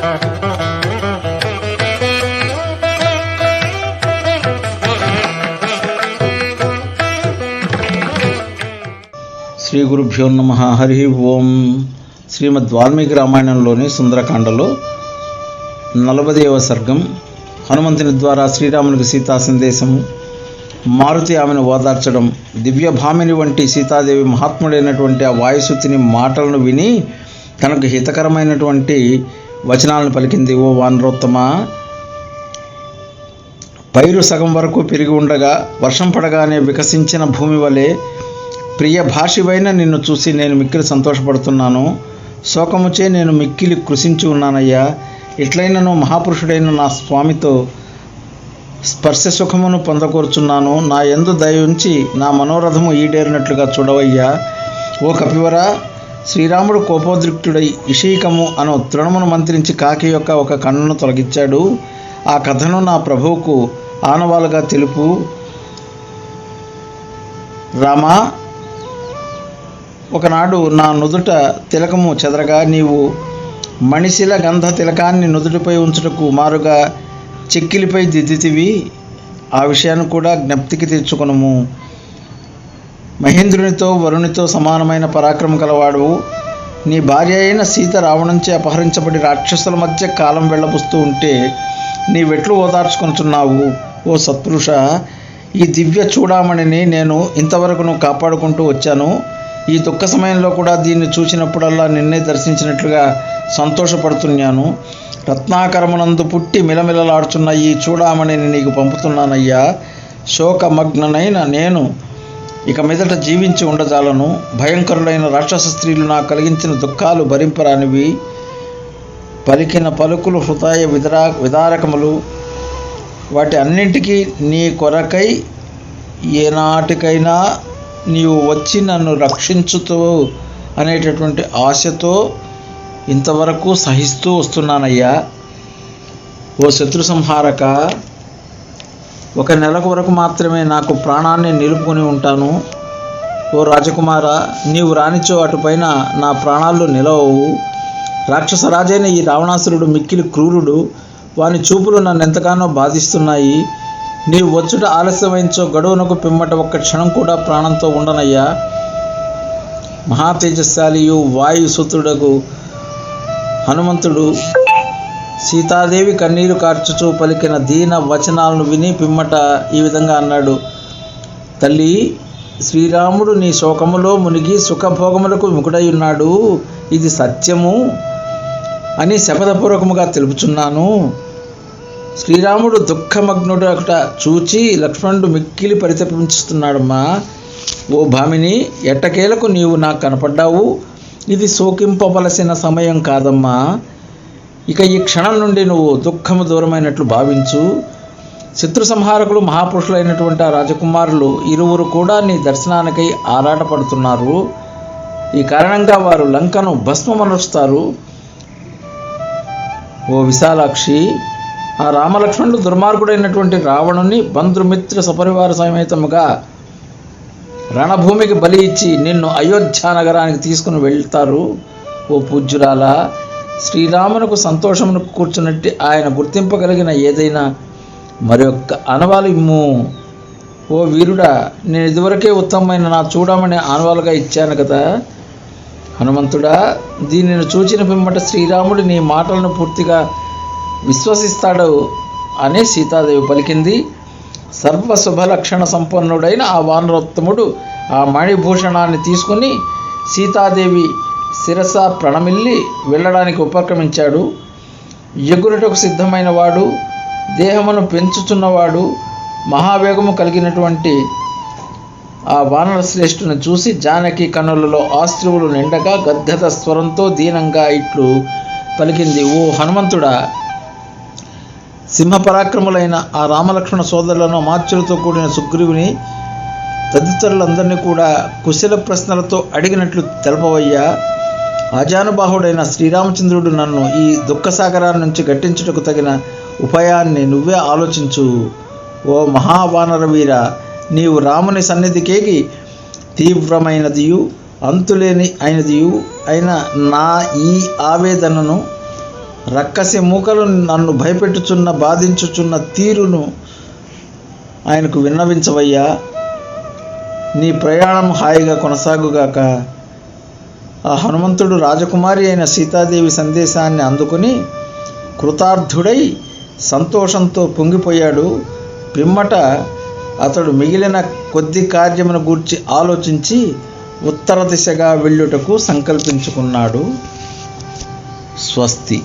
శ్రీ గురుభ్యో నమః. హరి ఓం. శ్రీమద్ వాల్మీకి రామాయణంలోని సుందరకాండలో 40వ సర్గం. హనుమంతుని ద్వారా శ్రీరామునికి సీతా సందేశము. మారుతి ఆమెను ఓదార్చడం. దివ్యభామిని వంటి సీతాదేవి మహాత్ముడైనటువంటి ఆ వాయుసుతిని మాటలను విని తనకు హితకరమైనటువంటి వచనాలను పలికింది. ఓ వానరోత్తమ, పైరు సగం వరకు పెరిగి ఉండగా వర్షం పడగానే వికసించిన భూమి వలె ప్రియ భాషివైన నిన్ను చూసి నేను మిక్కిలి సంతోషపడుతున్నాను. శోకముచే నేను మిక్కిలి కృషించి ఉన్నానయ్యా. ఇట్లైనను మహాపురుషుడైన నా స్వామితో స్పర్శ సుఖమును పొందకూర్చున్నాను. నా యందు దయ ఉంచి నా మనోరథము ఈడేరినట్లుగా చూడవయ్యా. ఓ కపివర, శ్రీరాముడు కోపోద్రిక్తుడై ఇషీకము అను తృణమును మంత్రించి కాకి యొక్క ఒక కన్నును తొలగించాడు. ఆ కథను నా ప్రభువుకు ఆనవాలుగా తెలుపు. రామా, ఒకనాడు నా నుదుట తిలకము చెదరగా నీవు మణిశిల గంధ తిలకాన్ని నుదుటిపై ఉంచుటకు మారుగా చెక్కిలిపై దిద్దితివి. ఆ విషయాన్ని కూడా జ్ఞప్తికి తెచ్చుకొనుము. మహేంద్రునితో వరునితో సమానమైన పరాక్రమం కలవాడు. నీ భార్య అయిన సీత రావణుంచే అపహరించబడి రాక్షసుల మధ్య కాలం వెళ్ళబుస్తూ ఉంటే నీవెట్లు ఓదార్చుకొనుచున్నావు? ఓ సత్పురుష, ఈ దివ్య చూడామణిని నేను ఇంతవరకును కాపాడుకుంటూ వచ్చాను. ఈ దుఃఖ సమయంలో కూడా దీన్ని చూసినప్పుడల్లా నిన్నే దర్శించినట్లుగా సంతోషపడుతున్నాను. రత్నాకరమునందు పుట్టి మిలమిలలాడుచున్న ఈ చూడామణిని నీకు పంపుతున్నానయ్యా. శోకమగ్ననైన నేను ఇక మీదట జీవించి ఉండజాలను. భయంకరులైన రాక్షస స్త్రీలు నాకు కలిగించిన దుఃఖాలు భరింపరానివి. పలికిన పలుకులు హృదయ విదారకములు. వాటి అన్నింటికీ నీ కొరకై ఏనాటికైనా నీవు వచ్చి నన్ను రక్షించుతూ అనేటటువంటి ఆశతో ఇంతవరకు సహిస్తూ వస్తున్నానయ్యా. ఓ శత్రు సంహారక, 1 నెల వరకు మాత్రమే నాకు ప్రాణాన్ని నిలుపుకొని ఉంటాను. ఓ రాజకుమార, నీవు రానిచో అటుపైన నా ప్రాణాలు నిలవవు. రాక్షసరాజైన ఈ రావణాసురుడు మిక్కిలి క్రూరుడు. వాని చూపులు నన్ను ఎంతగానో బాధిస్తున్నాయి. నీవు వచ్చుట ఆలస్యమైంచో గడువునకు పిమ్మట ఒక్క క్షణం కూడా ప్రాణంతో ఉండనయ్యా. మహాతేజశాలియు వాయుసుతుడకు హనుమంతుడు సీతాదేవి కన్నీరు కార్చుచూ పలికిన దీన వచనాలను విని పిమ్మట ఈ విధంగా అన్నాడు. తల్లి, శ్రీరాముడు నీ శోకములో మునిగి సుఖభోగములకు విముఖుడై ఉన్నాడు. ఇది సత్యము అని శపథపూర్వకముగా తెలుపుచున్నాను. శ్రీరాముడు దుఃఖమగ్నుడట చూచి లక్ష్మణుడు మిక్కిలి పరితపించుతున్నాడమ్మా. ఓ భామిని, ఎట్టకేలకు నీవు నాకు కనపడ్డావు. ఇది శోకింపవలసిన సమయం కాదమ్మా. ఇక ఈ క్షణం నుండి నువ్వు దుఃఖము దూరమైనట్లు భావించు. శత్రు సంహారకులు మహాపురుషులైనటువంటి ఆ రాజకుమారులు ఇరువురు కూడా నీ దర్శనానికై ఆరాటపడుతున్నారు. ఈ కారణంగా వారు లంకను భస్మమరుస్తారు. ఓ విశాలాక్షి, ఆ రామలక్ష్మణులు దుర్మార్గుడైనటువంటి రావణుని బంధుమిత్ర సపరివార సమేతముగా రణభూమికి బలి ఇచ్చి నిన్ను అయోధ్య నగరానికి తీసుకుని వెళ్తారు. ఓ పూజ్యురాల, శ్రీరామునకు సంతోషమును కూర్చున్నట్టు ఆయన గుర్తింపగలిగిన ఏదైనా మరొక్క ఆనవాలు ఇమ్ము. ఓ వీరుడా, నేను ఇదివరకే ఉత్తమమైన నా చూడమని ఆనవాలుగా ఇచ్చాను కదా. హనుమంతుడా, దీనిని చూచిన పిమ్మట శ్రీరాముడు నీ మాటలను పూర్తిగా విశ్వసిస్తాడు అని సీతాదేవి పలికింది. సర్వశుభలక్షణ సంపన్నుడైన ఆ వానరోత్తముడు ఆ మణిభూషణాన్ని తీసుకుని సీతాదేవి శిరస ప్రణమిల్లి వెళ్ళడానికి ఉపక్రమించాడు. ఎగురుటకు సిద్ధమైన వాడు, దేహమును పెంచుచున్నవాడు, మహావేగము కలిగినటువంటి ఆ వానర శ్రేష్ఠుని చూసి జానకి కన్నులలో ఆశ్రువులు నిండగా గద్గద స్వరంతో దీనంగా ఇట్లు పలికింది. ఓ హనుమంతుడా, సింహపరాక్రములైన ఆ రామలక్ష్మణ సోదరులను అమాత్యులతో కూడిన సుగ్రీవుని తదితరులందరినీ కూడా కుశల ప్రశ్నలతో అడిగినట్లు తెలపవయ్యా. ఆజానుబాహుడైన శ్రీరామచంద్రుడు నన్ను ఈ దుఃఖసాగరాన్ని నుంచి గట్టించుటకు తగిన ఉపాయాన్ని నువ్వే ఆలోచించు. ఓ మహావానర వీర, నీవు రాముని సన్నిధికేకి తీవ్రమైనదియు అంతులేని అయినదియు అయిన నా ఈ ఆవేదనను రక్కసి మూకలు నన్ను భయపెట్టుచున్న బాధించుచున్న తీరును ఆయనకు విన్నవించవయ్యా. నీ ప్రయాణం హాయిగా కొనసాగుగాక. ఆ హనుమంతుడు రాజకుమారి అయిన సీతాదేవి సందేశాన్ని అందుకుని కృతార్థుడై సంతోషంతో పొంగిపోయాడు. పిమ్మట అతడు మిగిలిన కొద్ది కార్యమును గూర్చి ఆలోచించి ఉత్తర దిశగా వెళ్ళుటకు సంకల్పించుకున్నాడు. స్వస్తి.